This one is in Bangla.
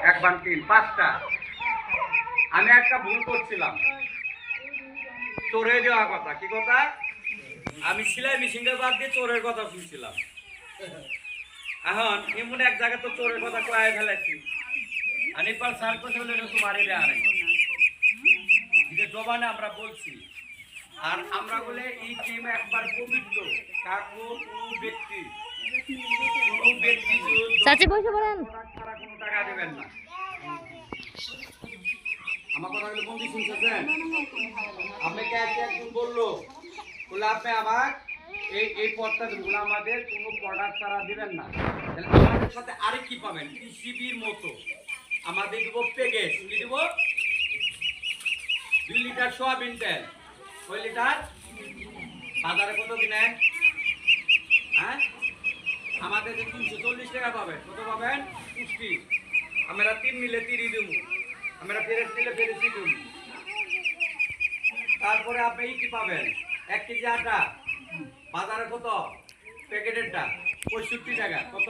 এক বান তিন, পাঁচটা। আমি একটা ভুল করছিলাম, চোরে দেওয়া কথা। কি কথা? আমি সেলাই মেশিনটা বাদ দিয়ে চোরের কথা শুনছিলাম। এখন এমন এক জায়গায় তো চোরের কথা কয়ে ফেলেছি, অনেকবার সার করতে হলে তোমারই দেওয়া নেই, যে জবানে আমরা বলছি। আর আমরা বলে এই টিম একবার পবিত্র, কাকু কোনো ব্যক্তি চাচি বসে বলেন, ছাড়া কোনো টাকা দেবেন না। আমার কথাগুলো বন্ধু শুনছেন? আপনাকে একজন বললো, বলে আপনি আমার এই পদটা গুলো আমাদের কোনো প্রোডাক্ট ছাড়া দিবেন না। তাহলে আমাদের সাথে আরেক কি পাবেন? পিসিবির মতো আমাদের দিব প্যাকেজ। কি দিব? 2 লিটার সোয়াবিন তেল। কয় লিটার? বাজারে কত কিনে? হ্যাঁ, আমাদের 340 টাকা পাবেন। কত পাবেন? 60। আমরা 3 নিলে 30 দেবো, আমরা ফেরত নিলে ফেরতই দেবো। তারপরে আপনি কি পাবেন? 1 কেজি আটা বাজারে কত? প্যাকেটেরটা 65 টাকা। কত?